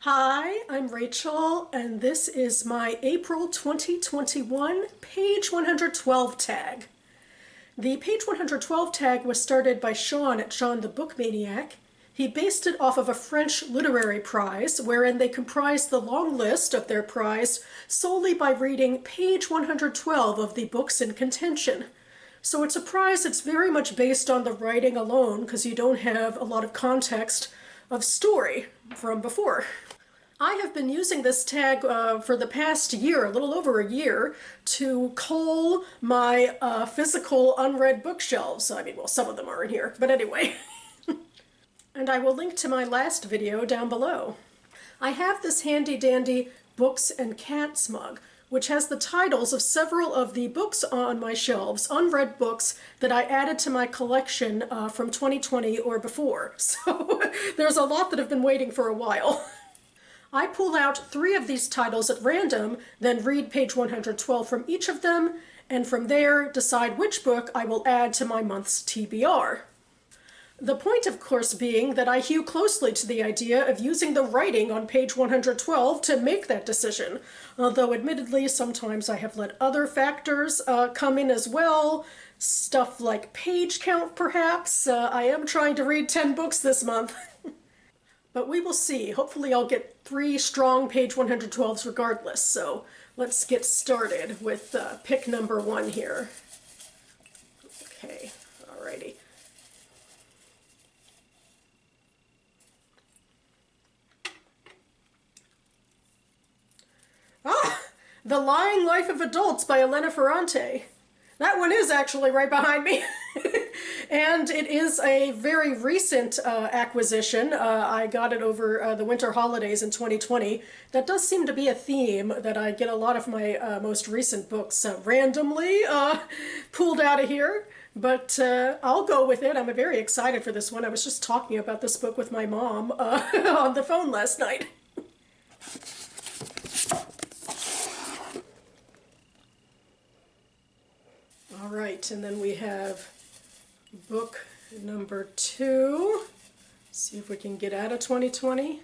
Hi, I'm Rachel, and this is my April 2021 page 112 tag. The page 112 tag was started by Sean at Sean the Book Maniac. He based it off of a French literary prize, wherein they comprised the long list of their prize solely by reading page 112 of the books in contention. So it's a prize that's very much based on the writing alone, because you don't have a lot of context of story from before. I have been using this tag for the past year, a little over a year, to cull my physical unread bookshelves. I mean, well, some of them are in here, but anyway. And I will link to my last video down below. I have this handy-dandy Books and Cats mug, which has the titles of several of the books on my shelves, unread books that I added to my collection from 2020 or before. So there's a lot that have been waiting for a while. I pull out 3 of these titles at random, then read page 112 from each of them, and from there decide which book I will add to my month's TBR. The point, of course, being that I hew closely to the idea of using the writing on page 112 to make that decision, although admittedly sometimes I have let other factors come in as well, stuff like page count perhaps. I am trying to read 10 books this month. But we will see. Hopefully I'll get 3 strong page 112s regardless. So let's get started with pick number 1 here. Okay, alrighty. Ah! The Lying Life of Adults by Elena Ferrante. That one is actually right behind me. And it is a very recent acquisition. I got it over the winter holidays in 2020. That does seem to be a theme that I get a lot of my most recent books randomly pulled out of here. But I'll go with it. I'm very excited for this one. I was just talking about this book with my mom on the phone last night. All right, and then we have book number 2. See if we can get out of 2020.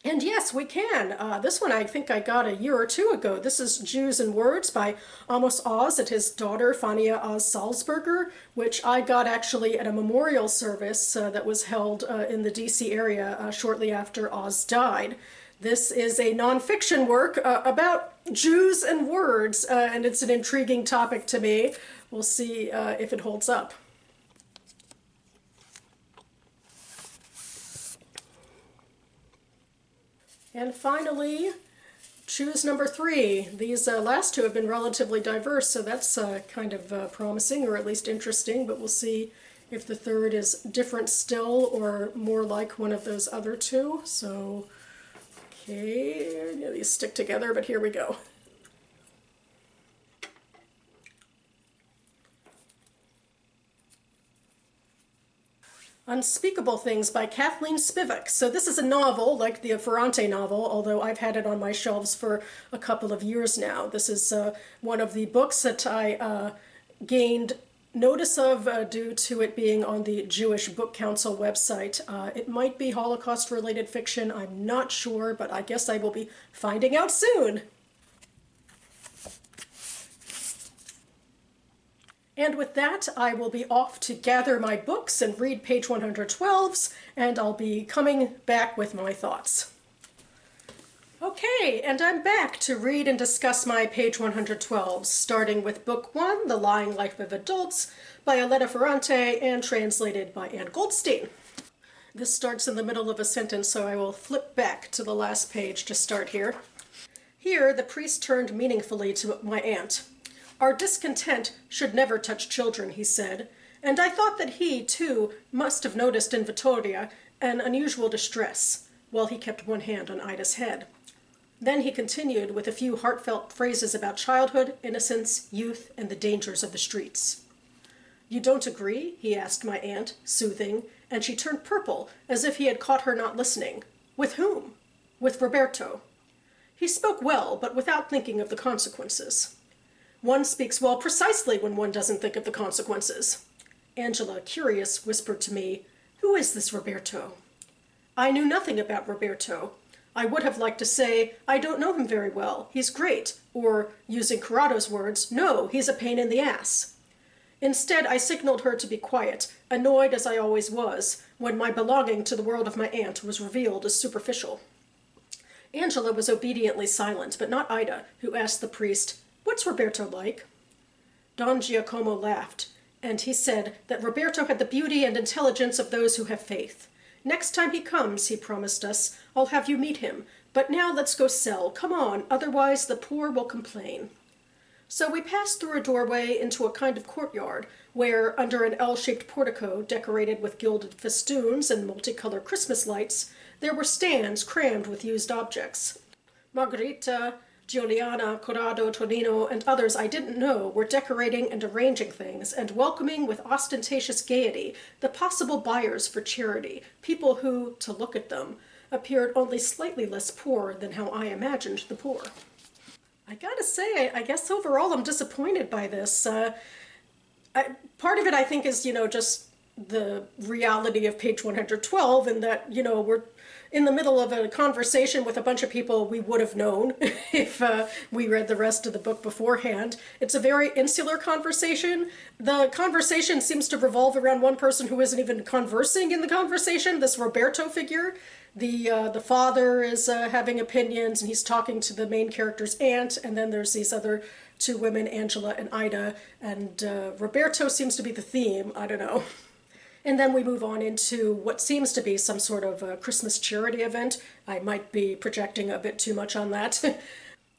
And yes, we can. This one I think I got a year or 2 ago. This is Jews and Words by Amos Oz and his daughter Fania Oz Salzberger, which I got actually at a memorial service that was held in the DC area shortly after Oz died. This is a nonfiction work about Jews and words, and it's an intriguing topic to me. We'll see if it holds up. And finally, choose number 3. These last 2 have been relatively diverse, so that's kind of promising, or at least interesting, but we'll see if the third is different still or more like one of those other 2. So, okay, yeah, these stick together, but here we go. Unspeakable Things by Kathleen Spivak. So this is a novel, like the Ferrante novel, although I've had it on my shelves for a couple of years now. This is one of the books that I gained notice of due to it being on the Jewish Book Council website. It might be Holocaust-related fiction, I'm not sure, but I guess I will be finding out soon. And with that, I will be off to gather my books and read page 112s, and I'll be coming back with my thoughts. Okay, and I'm back to read and discuss my page 112s, starting with book 1, The Lying Life of Adults by Elena Ferrante and translated by Ann Goldstein. This starts in the middle of a sentence, so I will flip back to the last page to start here. Here, the priest turned meaningfully to my aunt. "Our discontent should never touch children," he said, and I thought that he, too, must have noticed in Vittoria an unusual distress, while he kept one hand on Ida's head. Then he continued with a few heartfelt phrases about childhood, innocence, youth, and the dangers of the streets. "You don't agree?" he asked my aunt, soothing, and she turned purple, as if he had caught her not listening. "With whom?" "With Roberto." He spoke well, but without thinking of the consequences. One speaks well precisely when one doesn't think of the consequences. Angela, curious, whispered to me, "Who is this Roberto?" I knew nothing about Roberto. I would have liked to say, "I don't know him very well, he's great," or, using Corrado's words, "No, he's a pain in the ass." Instead, I signaled her to be quiet, annoyed as I always was, when my belonging to the world of my aunt was revealed as superficial. Angela was obediently silent, but not Ida, who asked the priest, "What's Roberto like?" Don Giacomo laughed, and he said that Roberto had the beauty and intelligence of those who have faith. "Next time he comes," he promised us, "I'll have you meet him. But now let's go sell. Come on, otherwise the poor will complain." So we passed through a doorway into a kind of courtyard, where, under an L-shaped portico decorated with gilded festoons and multicolored Christmas lights, there were stands crammed with used objects. Margherita, Giuliana, Corrado, Tonino, and others I didn't know were decorating and arranging things and welcoming with ostentatious gaiety the possible buyers for charity, people who, to look at them, appeared only slightly less poor than how I imagined the poor. I gotta say, I guess overall I'm disappointed by this. Part of it, I think, is, just the reality of page 112, and that, we're in the middle of a conversation with a bunch of people we would have known if we read the rest of the book beforehand. It's a very insular conversation. The conversation seems to revolve around one person who isn't even conversing in the conversation, this Roberto figure. The father is having opinions, and he's talking to the main character's aunt, and then there's these other two women, Angela and Ida, and Roberto seems to be the theme. I don't know. And then we move on into what seems to be some sort of Christmas charity event. I might be projecting a bit too much on that.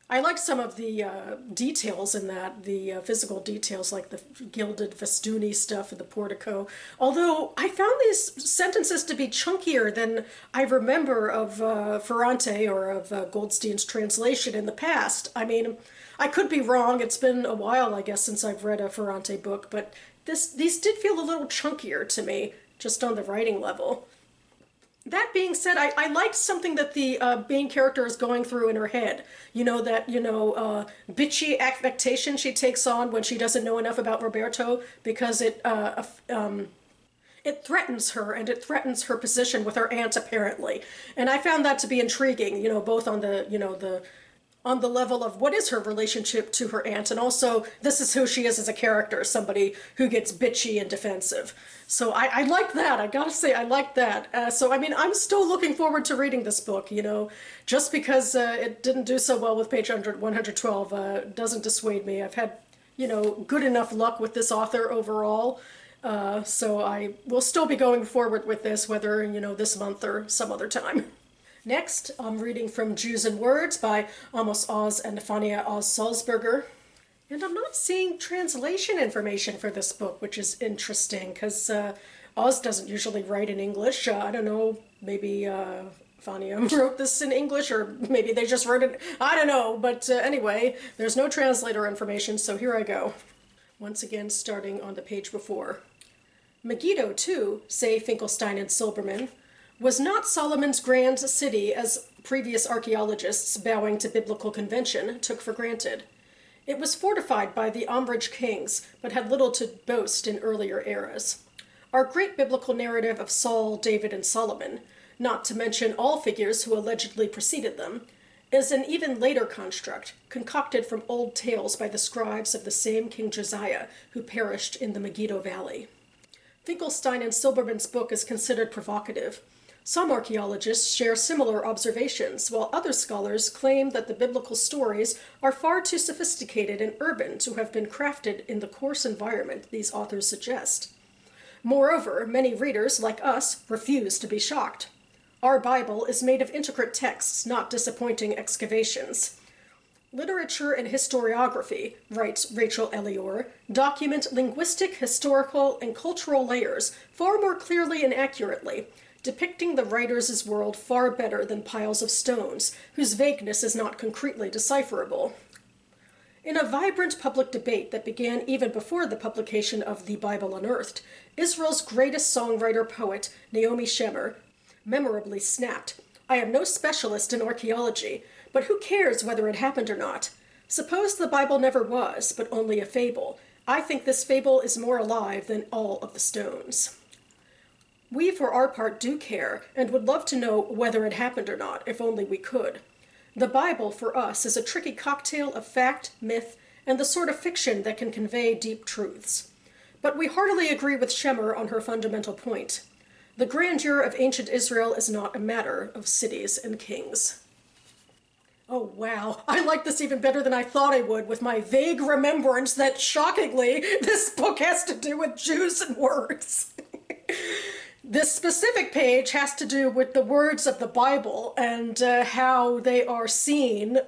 I like some of the details in that, the physical details, like the gilded festoony stuff in the portico. Although I found these sentences to be chunkier than I remember of Ferrante or of Goldstein's translation in the past. I mean, I could be wrong. It's been a while, I guess, since I've read a Ferrante book, but these did feel a little chunkier to me, just on the writing level. That being said, I liked something that the main character is going through in her head. Bitchy affectation she takes on when she doesn't know enough about Roberto, because it threatens her, and it threatens her position with her aunt, apparently. And I found that to be intriguing, both on on the level of what is her relationship to her aunt, and also this is who she is as a character, somebody who gets bitchy and defensive. So I like that. I gotta say, I like that. So, I mean, I'm still looking forward to reading this book, just because it didn't do so well with page 112 doesn't dissuade me. I've had, good enough luck with this author overall. So I will still be going forward with this, whether, this month or some other time. Next, I'm reading from Jews and Words by Amos Oz and Fania Oz Salzberger. And I'm not seeing translation information for this book, which is interesting, because Oz doesn't usually write in English. I don't know, maybe Fania wrote this in English, or maybe they just wrote it, I don't know. But anyway, there's no translator information, so here I go. Once again, starting on the page before. Megiddo, too, say Finkelstein and Silberman, was not Solomon's grand city as previous archaeologists, bowing to biblical convention, took for granted. It was fortified by the Umbrage kings, but had little to boast in earlier eras. Our great biblical narrative of Saul, David, and Solomon, not to mention all figures who allegedly preceded them, is an even later construct, concocted from old tales by the scribes of the same King Josiah, who perished in the Megiddo Valley. Finkelstein and Silberman's book is considered provocative. Some archaeologists share similar observations, while other scholars claim that the biblical stories are far too sophisticated and urban to have been crafted in the coarse environment these authors suggest. Moreover, many readers, like us, refuse to be shocked. Our Bible is made of intricate texts, not disappointing excavations. Literature and historiography, writes Rachel Elior, document linguistic, historical, and cultural layers far more clearly and accurately, depicting the writer's world far better than piles of stones, whose vagueness is not concretely decipherable. In a vibrant public debate that began even before the publication of The Bible Unearthed, Israel's greatest songwriter-poet, Naomi Shemer, memorably snapped, "I am no specialist in archaeology, but who cares whether it happened or not? Suppose the Bible never was, but only a fable. I think this fable is more alive than all of the stones. We, for our part, do care, and would love to know whether it happened or not, if only we could. The Bible, for us, is a tricky cocktail of fact, myth, and the sort of fiction that can convey deep truths. But we heartily agree with Schemmer on her fundamental point. The grandeur of ancient Israel is not a matter of cities and kings. Oh, wow. I like this even better than I thought I would, with my vague remembrance that, shockingly, this book has to do with Jews and words. This specific page has to do with the words of the Bible and how they are seen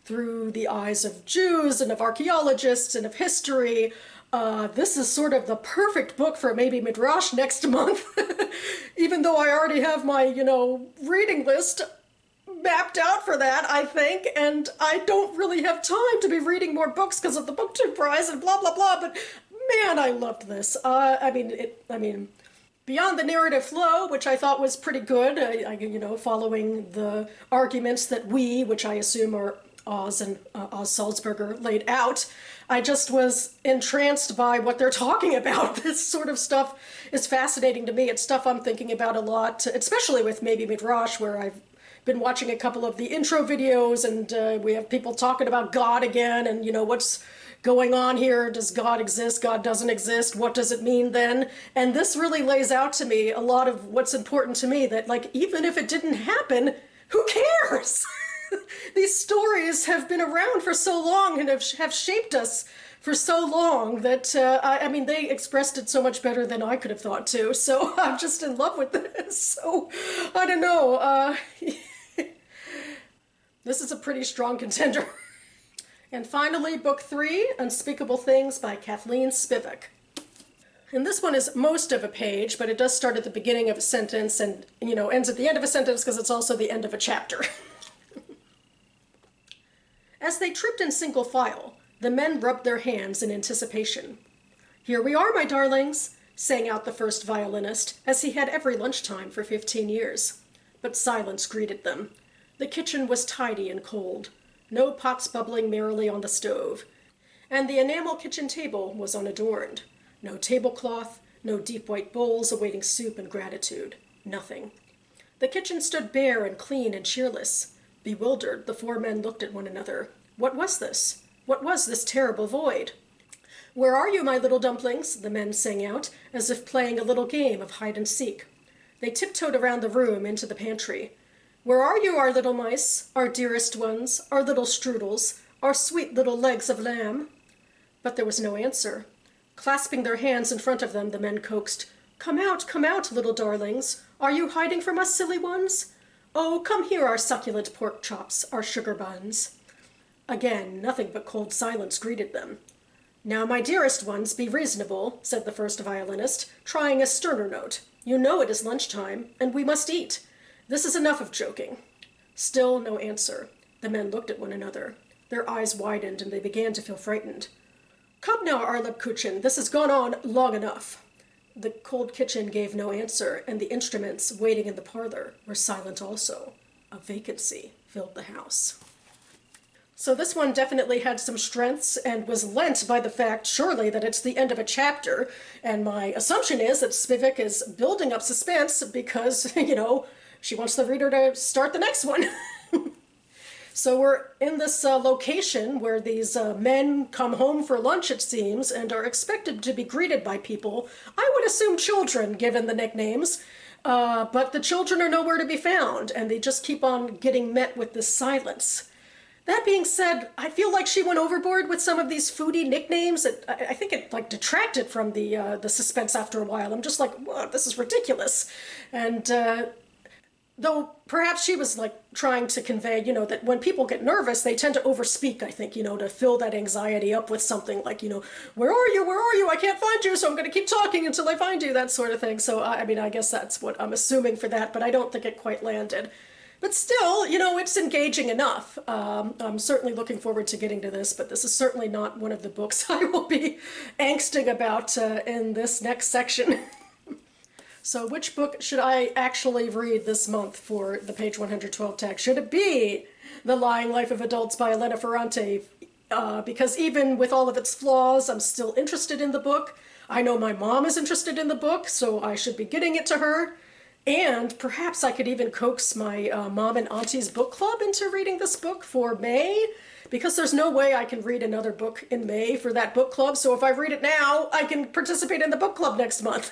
through the eyes of Jews and of archaeologists and of history. This is sort of the perfect book for maybe Midrash next month, even though I already have my, reading list mapped out for that, I think, and I don't really have time to be reading more books because of the BookTube prize and blah, blah, blah, but man, I loved this. Beyond the narrative flow, which I thought was pretty good, following the arguments that which I assume are Oz and Oz Salzberger, laid out, I just was entranced by what they're talking about. This sort of stuff is fascinating to me. It's stuff I'm thinking about a lot, especially with maybe Midrash, where I've been watching a couple of the intro videos, and we have people talking about God again, and what's going on here. Does God exist? God doesn't exist. What does it mean then? And this really lays out to me a lot of what's important to me, that even if it didn't happen, who cares? These stories have been around for so long and have shaped us for so long that, they expressed it so much better than I could have thought to. So I'm just in love with this. So I don't know. This is a pretty strong contender. And finally, Book 3, Unspeakable Things by Kathleen Spivak. And this one is most of a page, but it does start at the beginning of a sentence and, ends at the end of a sentence because it's also the end of a chapter. As they tripped in single file, the men rubbed their hands in anticipation. "Here we are, my darlings," sang out the first violinist, as he had every lunchtime for 15 years. But silence greeted them. The kitchen was tidy and cold. No pots bubbling merrily on the stove, and the enamel kitchen table was unadorned. No tablecloth, no deep white bowls awaiting soup and gratitude. Nothing. The kitchen stood bare and clean and cheerless. Bewildered, the four men looked at one another. What was this? What was this terrible void? "Where are you, my little dumplings?" the men sang out, as if playing a little game of hide and seek. They tiptoed around the room into the pantry. "Where are you, our little mice, our dearest ones, our little strudels, our sweet little legs of lamb?" But there was no answer. Clasping their hands in front of them, the men coaxed, come out, little darlings. Are you hiding from us, silly ones? Oh, come here, our succulent pork chops, our sugar buns." Again, nothing but cold silence greeted them. "Now, my dearest ones, be reasonable," said the first violinist, trying a sterner note. "You know it is lunchtime, and we must eat. This is enough of joking." Still no answer. The men looked at one another. Their eyes widened, and they began to feel frightened. "Come now, our Kuchen, this has gone on long enough." The cold kitchen gave no answer, and the instruments waiting in the parlor were silent also. A vacancy filled the house. So this one definitely had some strengths and was lent by the fact, surely, that it's the end of a chapter. And my assumption is that Spivak is building up suspense because, she wants the reader to start the next one. So we're in this location where these men come home for lunch, it seems, and are expected to be greeted by people. I would assume children, given the nicknames. But the children are nowhere to be found, and they just keep on getting met with this silence. That being said, I feel like she went overboard with some of these foodie nicknames. I think it detracted from the suspense after a while. I'm just like, whoa, this is ridiculous. And though perhaps she was trying to convey, that when people get nervous, they tend to overspeak, I think, to fill that anxiety up with something like, where are you? Where are you? I can't find you, so I'm going to keep talking until I find you, that sort of thing. So, I guess that's what I'm assuming for that, but I don't think it quite landed. But still, it's engaging enough. I'm certainly looking forward to getting to this, but this is certainly not one of the books I will be angsting about in this next section. So which book should I actually read this month for the page 112 tag? Should it be The Lying Life of Adults by Elena Ferrante, because even with all of its flaws, I'm still interested in the book. I know my mom is interested in the book, so I should be getting it to her. And perhaps I could even coax my mom and auntie's book club into reading this book for May, because there's no way I can read another book in May for that book club. So if I read it now, I can participate in the book club next month.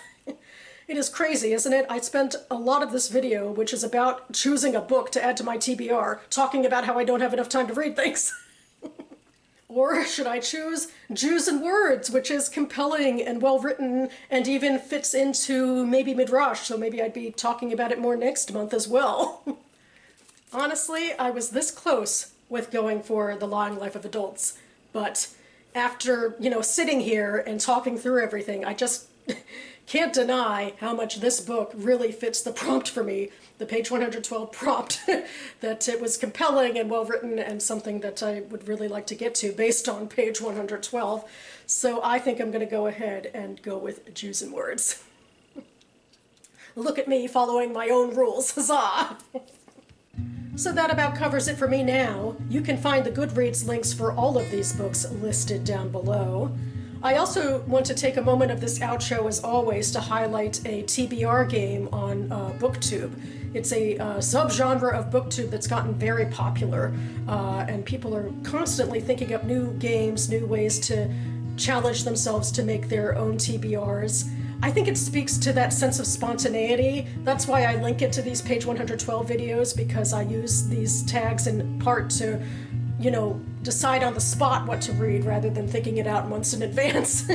It is crazy, isn't it? I spent a lot of this video, which is about choosing a book to add to my TBR, talking about how I don't have enough time to read things. Or should I choose Jews and Words, which is compelling and well-written and even fits into maybe Midrash, so maybe I'd be talking about it more next month as well. Honestly, I was this close with going for The Lying Life of Adults, but after, sitting here and talking through everything, I just can't deny how much this book really fits the prompt for me, the page 112 prompt, that it was compelling and well-written and something that I would really like to get to based on page 112. So I think I'm going to go ahead and go with Jews and Words. Look at me following my own rules, huzzah! So that about covers it for me now. You can find the Goodreads links for all of these books listed down below. I also want to take a moment of this outro, as always, to highlight a TBR game on BookTube. It's a subgenre of BookTube that's gotten very popular, and people are constantly thinking up new games, new ways to challenge themselves to make their own TBRs. I think it speaks to that sense of spontaneity. That's why I link it to these page 112 videos, because I use these tags in part to, decide on the spot what to read rather than thinking it out months in advance.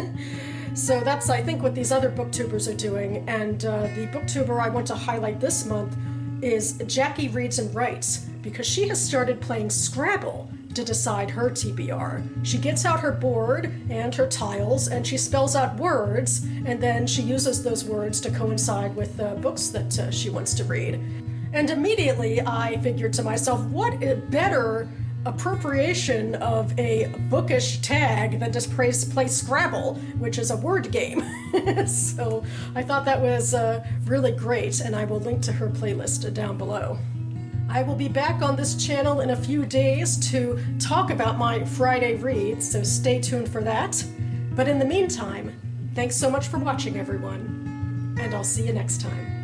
So that's, I think, what these other booktubers are doing. And the booktuber I want to highlight this month is Jackie Reads and Writes, because she has started playing Scrabble to decide her TBR. She gets out her board and her tiles and she spells out words, and then she uses those words to coincide with books that she wants to read. And immediately I figured to myself, what a better appropriation of a bookish tag than just play Scrabble, which is a word game. So I thought that was really great, and I will link to her playlist down below. I will be back on this channel in a few days to talk about my Friday reads, so stay tuned for that. But in the meantime, thanks so much for watching, everyone, and I'll see you next time.